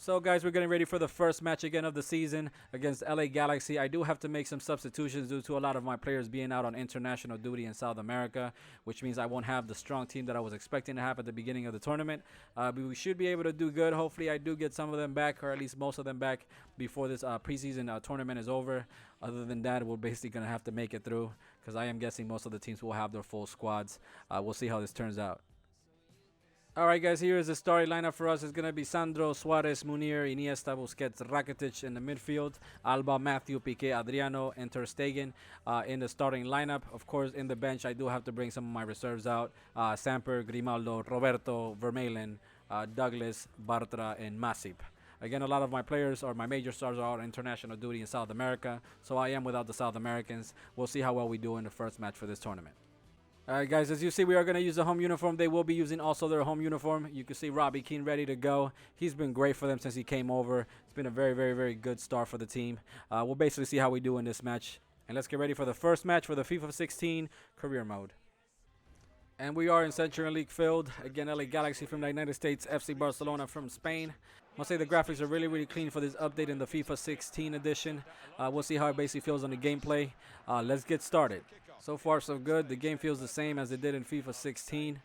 So guys, we're getting ready for the first match again of the season against LA Galaxy. I do have to make some substitutions due to a lot of my players being out on international duty in South America, which means I won't have the strong team that I was expecting to have at the beginning of the tournament. But we should be able to do good. Hopefully I do get some of them back, or at least most of them back, before this preseason tournament is over. Other than that, we're basically going to have to make it through, because I am guessing most of the teams will have their full squads. We'll see how this turns out. Alright guys, here is the starting lineup for us. It's going to be Sandro, Suarez, Munir, Iniesta, Busquets, Rakitic in the midfield. Alba, Matthew, Piqué, Adriano, and Ter Stegen in the starting lineup. Of course, in the bench, I do have to bring some of my reserves out. Samper, Grimaldo, Roberto, Vermaelen, Douglas, Bartra, and Masip. Again, a lot of my players or my major stars are out on international duty in South America, so I am without the South Americans. We'll see how well we do in the first match for this tournament. Alright guys, as you see, we are going to use the home uniform. They will be using also their home uniform. You can see Robbie Keane ready to go. He's been great for them since he came over. It's been a very, very, very good start for the team. We'll basically see how we do in this match. And let's get ready for the first match for the FIFA 16 career mode. And we are in Central League field. Again, LA Galaxy from the United States, FC Barcelona from Spain. I'll say the graphics are really, really clean for this update in the FIFA 16 edition. We'll see how it basically feels on the gameplay. Let's get started. So far, so good. The game feels the same as it did in FIFA 16.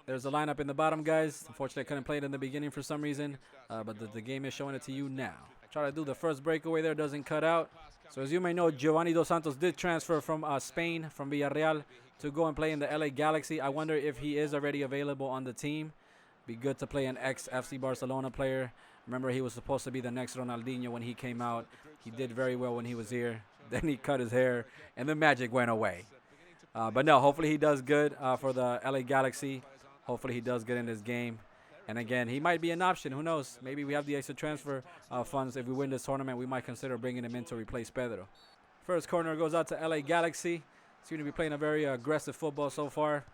There's a lineup in the bottom, guys. Unfortunately, I couldn't play it in the beginning for some reason, but the game is showing it to you now. Try to do the first breakaway there. Doesn't cut out. So as you may know, Giovanni Dos Santos did transfer from Spain, from Villarreal, to go and play in the LA Galaxy. I wonder if he is already available on the team. Be good to play an ex-FC Barcelona player. Remember, he was supposed to be the next Ronaldinho when he came out. He did very well when he was here. Then he cut his hair, and the magic went away. But no, hopefully he does good for the LA Galaxy. Hopefully he does good in this game. And again, he might be an option. Who knows? Maybe we have the extra transfer funds. If we win this tournament, we might consider bringing him in to replace Pedro. First corner goes out to LA Galaxy. Seem to be playing a very aggressive football so far.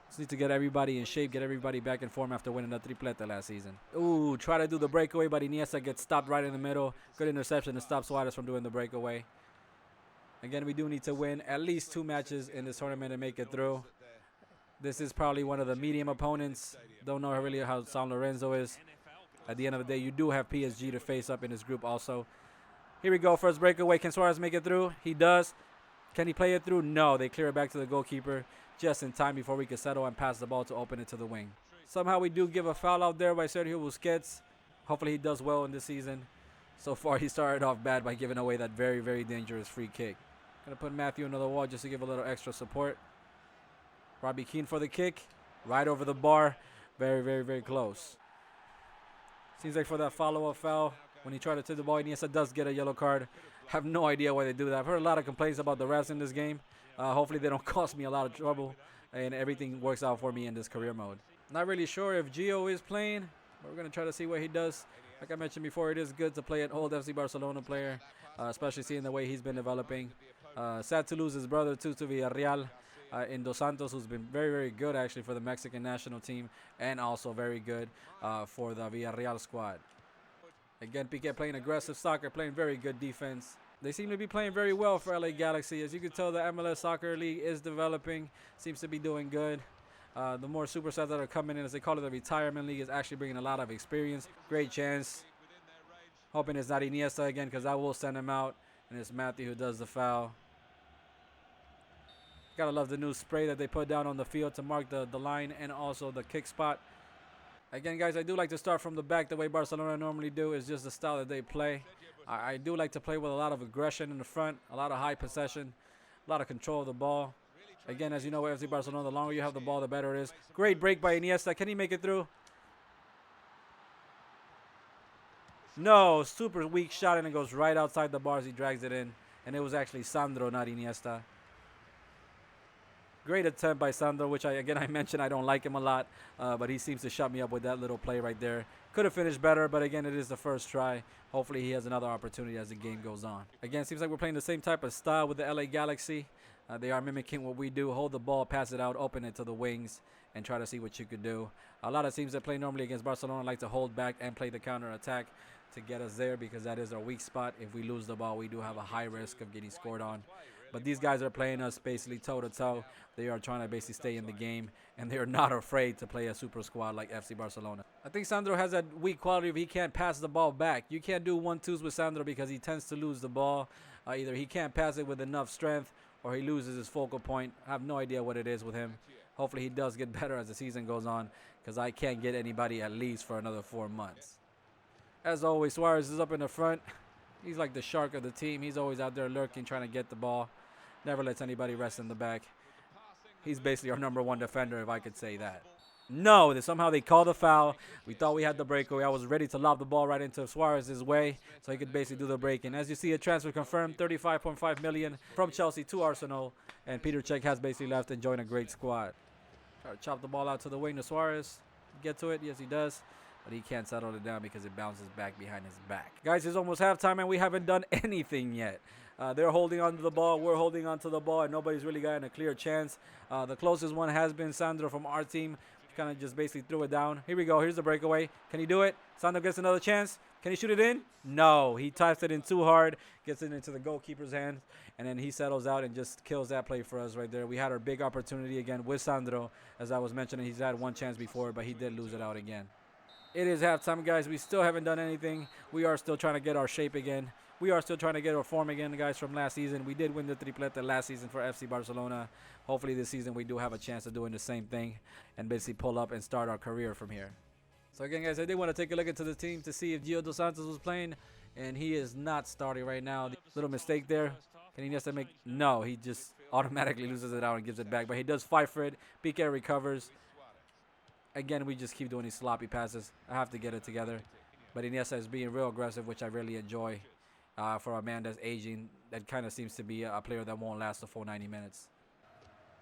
Just need to get everybody in shape, get everybody back in form after winning the triplete last season. Ooh, try to do the breakaway, but Iniesta gets stopped right in the middle. Good interception to stop Suarez from doing the breakaway. Again, we do need to win at least 2 matches in this tournament to make it through. This is probably one of the medium opponents. Don't know really how San Lorenzo is. At the end of the day, you do have PSG to face up in this group also. Here we go, first breakaway. Can Suarez make it through? He does. Can he play it through? No, they clear it back to the goalkeeper just in time before we can settle and pass the ball to open it to the wing. Somehow we do give a foul out there by Sergio Busquets. Hopefully he does well in this season. So far he started off bad by giving away that very, very dangerous free kick. Gonna put Matthew on the wall just to give a little extra support. Robbie Keane for the kick. Right over the bar. Very, very, very close. Seems like for that follow-up foul, when he tried to tip the ball, Iniesta does get a yellow card. Have no idea why they do that. I've heard a lot of complaints about the refs in this game. Hopefully they don't cost me a lot of trouble and everything works out for me in this career mode. Not really sure if Gio is playing, but we're going to try to see what he does. Like I mentioned before, it is good to play an old FC Barcelona player, especially seeing the way he's been developing. Sad to lose his brother too to Villarreal in Dos Santos, who's been very, very good actually for the Mexican national team and also very good for the Villarreal squad. Again, Piqué playing aggressive soccer, playing very good defense. They seem to be playing very well for LA Galaxy. As you can tell, the MLS Soccer League is developing, seems to be doing good. The more superstars that are coming in, as they call it, the retirement league, is actually bringing a lot of experience. Great chance. Hoping it's not Iniesta again, because I will send him out. And it's Matthew who does the foul. Gotta love the new spray that they put down on the field to mark the line and also the kick spot. Again, guys, I do like to start from the back the way Barcelona normally do. Is just the style that they play. I do like to play with a lot of aggression in the front, a lot of high possession, a lot of control of the ball. Again, as you know, FC Barcelona, the longer you have the ball, the better it is. Great break by Iniesta. Can he make it through? No, super weak shot, and it goes right outside the bars. He drags it in, and it was actually Sandro, not Iniesta. Great attempt by Sandro, which I mentioned I don't like him a lot, but he seems to shut me up with that little play right there. Could have finished better, but again, it is the first try. Hopefully he has another opportunity as the game goes on. Again, seems like we're playing the same type of style with the LA Galaxy. They are mimicking what we do. Hold the ball, pass it out, open it to the wings, and try to see what you could do. A lot of teams that play normally against Barcelona like to hold back and play the counter-attack to get us there, because that is our weak spot. If we lose the ball, we do have a high risk of getting scored on. But these guys are playing us basically toe-to-toe. They are trying to basically stay in the game, and they are not afraid to play a super squad like FC Barcelona. I think Sandro has that weak quality of he can't pass the ball back. You can't do 1-2s with Sandro because he tends to lose the ball. Either he can't pass it with enough strength or he loses his focal point. I have no idea what it is with him. Hopefully he does get better as the season goes on, because I can't get anybody at least for another 4 months. As always, Suarez is up in the front. He's like the shark of the team. He's always out there lurking, trying to get the ball. Never lets anybody rest in the back. He's basically our #1 defender, if I could say that. No, somehow they called a foul. We thought we had the breakaway. I was ready to lob the ball right into Suarez's way so he could basically do the break-in. As you see, a transfer confirmed, 35.5 million from Chelsea to Arsenal. And Peter Cech has basically left and joined a great squad. Try to chop the ball out to the wing to Suarez. Get to it. Yes, he does. But he can't settle it down because it bounces back behind his back. Guys, it's almost halftime and we haven't done anything yet. They're holding on to the ball. We're holding on to the ball, and nobody's really gotten a clear chance. The closest one has been Sandro from our team. Kind of just basically threw it down. Here we go. Here's the breakaway. Can he do it? Sandro gets another chance. Can he shoot it in? No. He types it in too hard. Gets it into the goalkeeper's hand. And then he settles out and just kills that play for us right there. We had our big opportunity again with Sandro. As I was mentioning, he's had one chance before, but he did lose it out again. It is halftime, guys. We still haven't done anything. We are still trying to get our shape again. We are still trying to get our form again, guys, from last season. We did win the triplete last season for FC Barcelona. Hopefully this season we do have a chance of doing the same thing and basically pull up and start our career from here. So again, guys, I did want to take a look into the team to see if Gio Dos Santos was playing, and he is not starting right now. Little mistake there. Can Iniesta make? No, he just automatically loses it out and gives it back. But he does fight for it. Piqué recovers. Again, we just keep doing these sloppy passes. I have to get it together. But Iniesta is being real aggressive, which I really enjoy. For a man that's aging, that kind of seems to be a player that won't last the full 90 minutes.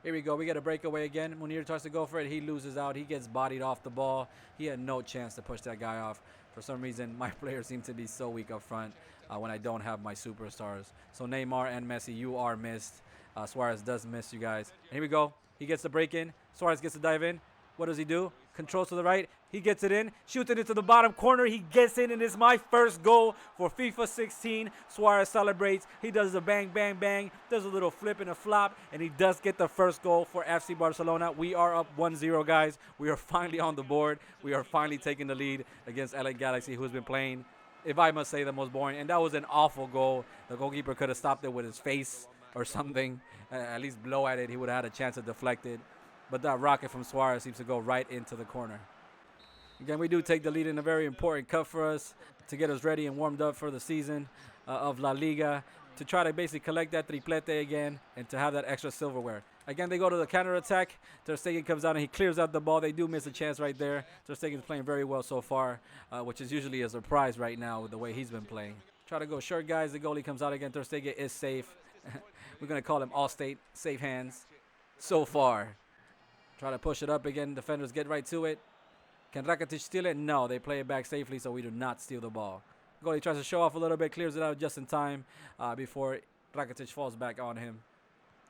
Here we go. We get a breakaway again. Munir tries to go for it. He loses out. He gets bodied off the ball. He had no chance to push that guy off. For some reason, my players seem to be so weak up front when I don't have my superstars. So Neymar and Messi, you are missed. Suarez does miss you guys. And here we go. He gets the break in. Suarez gets to dive in. What does he do? Controls to the right. He gets it in. Shoots it into the bottom corner. He gets in, and it's my first goal for FIFA 16. Suarez celebrates. He does a bang, bang, bang. Does a little flip and a flop, and he does get the first goal for FC Barcelona. We are up 1-0, guys. We are finally on the board. We are finally taking the lead against LA Galaxy, who's been playing, if I must say, the most boring. And that was an awful goal. The goalkeeper could have stopped it with his face or something. At least blow at it. He would have had a chance to deflect it. But that rocket from Suarez seems to go right into the corner. Again, we do take the lead in a very important cup for us to get us ready and warmed up for the season of La Liga, to try to basically collect that triplete again and to have that extra silverware. Again, they go to the counter-attack. Ter Stegen comes out and he clears out the ball. They do miss a chance right there. Ter Stegen is playing very well so far, which is usually a surprise right now with the way he's been playing. Try to go short, guys. The goalie comes out again. Ter Stegen is safe. We're going to call him Allstate. Safe hands so far. Try to push it up again. Defenders get right to it. Can Rakitic steal it? No, they play it back safely, so we do not steal the ball. Goalie tries to show off a little bit, clears it out just in time before Rakitic falls back on him.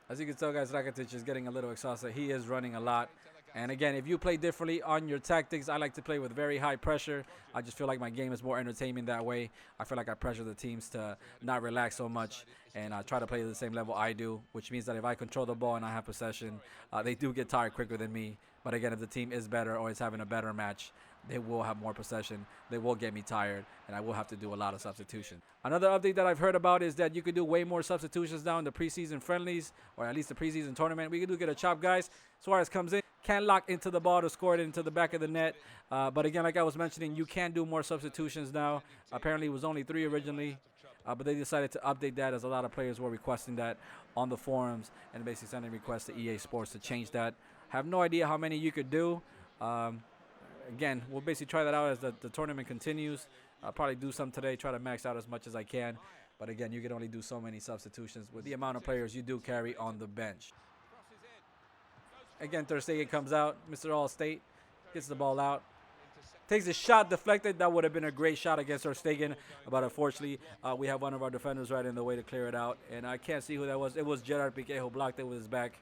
As you can tell, guys, Rakitic is getting a little exhausted. He is running a lot. And again, if you play differently on your tactics, I like to play with very high pressure. I just feel like my game is more entertaining that way. I feel like I pressure the teams to not relax so much and try to play at the same level I do, which means that if I control the ball and I have possession, they do get tired quicker than me. But again, if the team is better or is having a better match, they will have more possession. They will get me tired, and I will have to do a lot of substitution. Another update that I've heard about is that you could do way more substitutions now in the preseason friendlies, or at least the preseason tournament. We can get a chop, guys. Suarez comes in, can't lock into the ball to score it into the back of the net. But again, like I was mentioning, you can do more substitutions now. Apparently, it was only 3 originally. But they decided to update that, as a lot of players were requesting that on the forums and basically sending requests to EA Sports to change that. Have no idea how many you could do. Again, we'll basically try that out as the tournament continues. I'll probably do some today, try to max out as much as I can. But again, you can only do so many substitutions with the amount of players you do carry on the bench. Again, Ter Stegen comes out. Mr. Allstate gets the ball out. Takes a shot, deflected. That would have been a great shot against Ter Stegen. But unfortunately, we have one of our defenders right in the way to clear it out. And I can't see who that was. It was Gerard Piqué who blocked it with his back.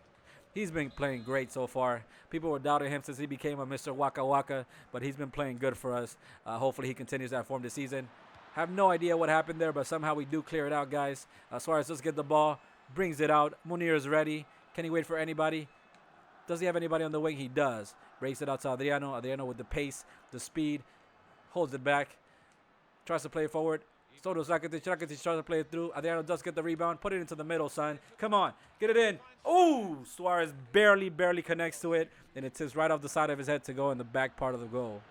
He's been playing great so far. People were doubting him since he became a Mr. Waka Waka, but he's been playing good for us. Hopefully he continues that form this season. Have no idea what happened there, but somehow we do clear it out, guys. Suarez does get the ball. Brings it out. Munir is ready. Can he wait for anybody? Does he have anybody on the wing? He does. Breaks it out to Adriano. Adriano with the pace, the speed. Holds it back. Tries to play it forward. So does Rakitic. Rakitic tries to play it through. Adriano does get the rebound. Put it into the middle, son. Come on. Get it in. Oh, Suarez barely connects to it. And it tips right off the side of his head to go in the back part of the goal.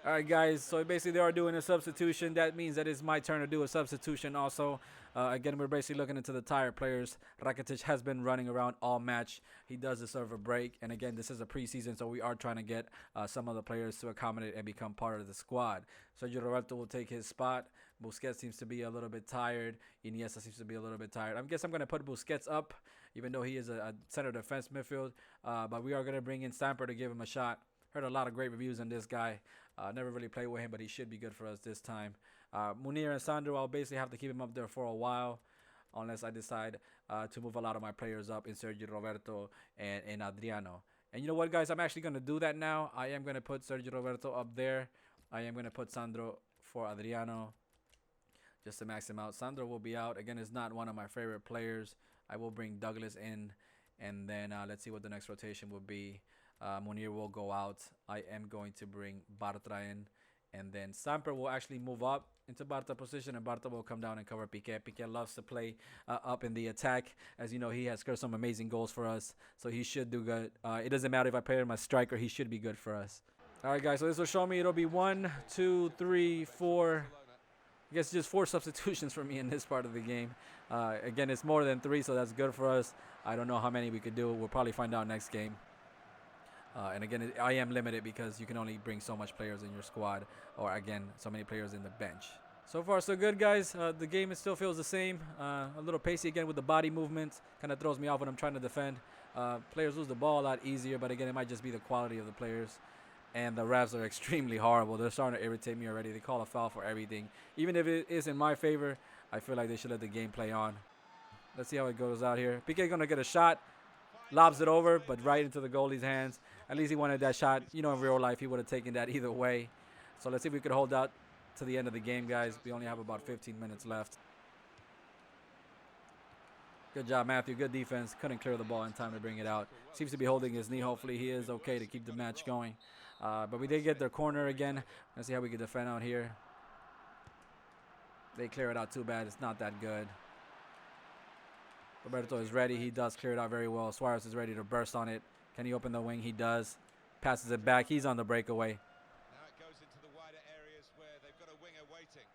All right, guys. So basically they are doing a substitution. That means that it's my turn to do a substitution also. Again, we're basically looking into the tired players. Rakitic has been running around all match. He does deserve a break. And again, this is a preseason, so we are trying to get some of the players to accommodate and become part of the squad. Sergio Roberto will take his spot. Busquets seems to be a little bit tired. Iniesta seems to be a little bit tired. I guess I'm going to put Busquets up, even though he is a center defense midfield. But we are going to bring in Stamper to give him a shot. Heard a lot of great reviews on this guy. Never really played with him, but he should be good for us this time. Munir and Sandro, I'll basically have to keep him up there for a while, unless I decide to move a lot of my players up in Sergio Roberto and Adriano. And you know what, guys? I'm actually going to do that now. I am going to put Sergio Roberto up there. I am going to put Sandro for Adriano, just to max him out. Sandro will be out. Again, is not one of my favorite players. I will bring Douglas in, and then let's see what the next rotation will be. Munir will go out. I am going to bring Bartra in, and then Samper will actually move up into Bartra position, and Bartra will come down and cover Piqué. Piqué loves to play up in the attack. As you know, he has scored some amazing goals for us, so he should do good. It doesn't matter if I play him as striker, he should be good for us. All right, guys, so this will show me it'll be 1, 2, 3, 4. I guess just 4 substitutions for me in this part of the game. Again, it's more than 3, so that's good for us. I don't know how many we could do. We'll probably find out next game. And again, I am limited because you can only bring so much players in your squad, or again, so many players in the bench. So far, so good, guys. The game still feels the same. A little pacey again with the body movement. Kind of throws me off when I'm trying to defend. Players lose the ball a lot easier, but again, it might just be the quality of the players. And the refs are extremely horrible. They're starting to irritate me already. They call a foul for everything. Even if it is in my favor, I feel like they should let the game play on. Let's see how it goes out here. Piqué going to get a shot. Lobs it over, but right into the goalie's hands. At least he wanted that shot. You know, in real life, he would have taken that either way. So let's see if we could hold out to the end of the game, guys. We only have about 15 minutes left. Good job, Matthew. Good defense. Couldn't clear the ball in time to bring it out. Seems to be holding his knee. Hopefully, he is okay to keep the match going. But we did get their corner again. Let's see how we can defend out here. They clear it out too bad. It's not that good. Roberto is ready. He does clear it out very well. Suarez is ready to burst on it. Can he open the wing? He does. Passes it back. He's on the breakaway. Now it goes into the wider areas where they've got a winger waiting.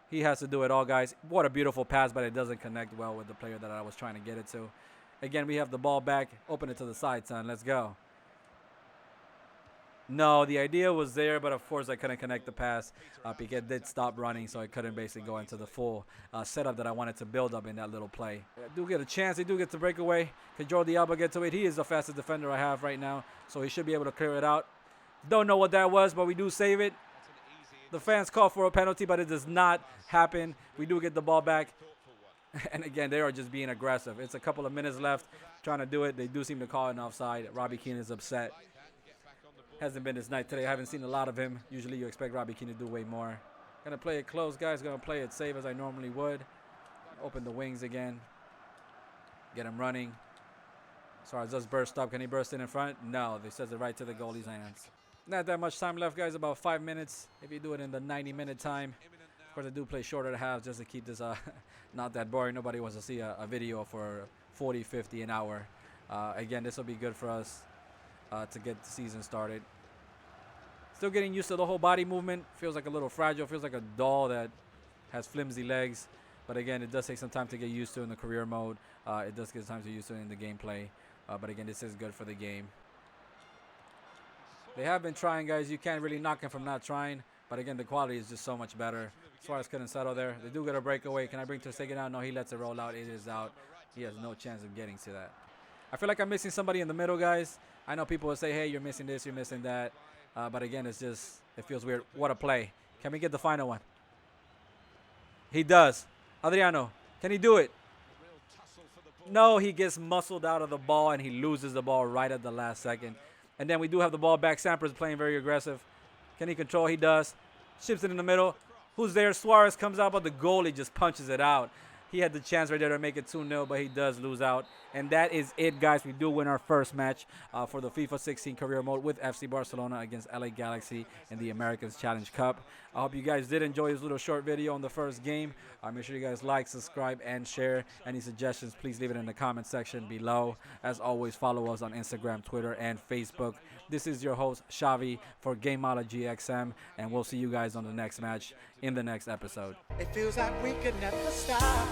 He has to do it all, guys. What a beautiful pass, but it doesn't connect well with the player that I was trying to get it to. Again, we have the ball back. Open it to the side, son. Let's go. No, the idea was there, but of course I couldn't connect the pass. Piqué did stop running, so I couldn't basically go into the full setup that I wanted to build up in that little play. I do get a chance. They do get to break away. Can Jordi Alba get to it? He is the fastest defender I have right now, so he should be able to clear it out. Don't know what that was, but we do save it. The fans call for a penalty, but it does not happen. We do get the ball back. And again, they are just being aggressive. It's a couple of minutes left trying to do it. They do seem to call it an offside. Robbie Keane is upset. Hasn't been his night today. I haven't seen a lot of him. Usually you expect Robbie Keane to do way more. Gonna play it close, guys. Gonna play it safe as I normally would. Open the wings again. Get him running. Suarez does burst up. Can he burst in front? No. They says it right to the goalie's hands. Not that much time left, guys. About 5 minutes. If you do it in the 90-minute time. Of course, I do play shorter halves just to keep this not that boring. Nobody wants to see a video for 40, 50 an hour. Again, this will be good for us to get the season started. Still getting used to the whole body movement. Feels like a little fragile. Feels like a doll that has flimsy legs. But again, it does take some time to get used to in the career mode. It does get time to get used to in the gameplay. But again, this is good for the game. They have been trying, guys. You can't really knock them from not trying. But again, the quality is just so much better. Suarez couldn't settle there. They do get a breakaway. Can I bring Ter Stegen out? No, he lets it roll out. It is out. He has no chance of getting to that. I feel like I'm missing somebody in the middle, guys. I know people will say, hey, you're missing this, you're missing that. But again, it's just, it feels weird. What a play. Can we get the final one? He does. Adriano, can he do it? No, he gets muscled out of the ball and he loses the ball right at the last second. And then we do have the ball back. Samper's playing very aggressive. Can he control? He does. Ships it in the middle. Who's there? Suarez comes out, but the goalie just punches it out. He had the chance right there to make it 2-0, but he does lose out. And that is it, guys. We do win our first match for the FIFA 16 career mode with FC Barcelona against LA Galaxy in the Americans Challenge Cup. I hope you guys did enjoy this little short video on the first game. Make sure you guys like, subscribe, and share. Any suggestions, please leave it in the comment section below. As always, follow us on Instagram, Twitter, and Facebook. This is your host, Xavi, for Gameology XM, and we'll see you guys on the next match in the next episode. It feels like we could never stop.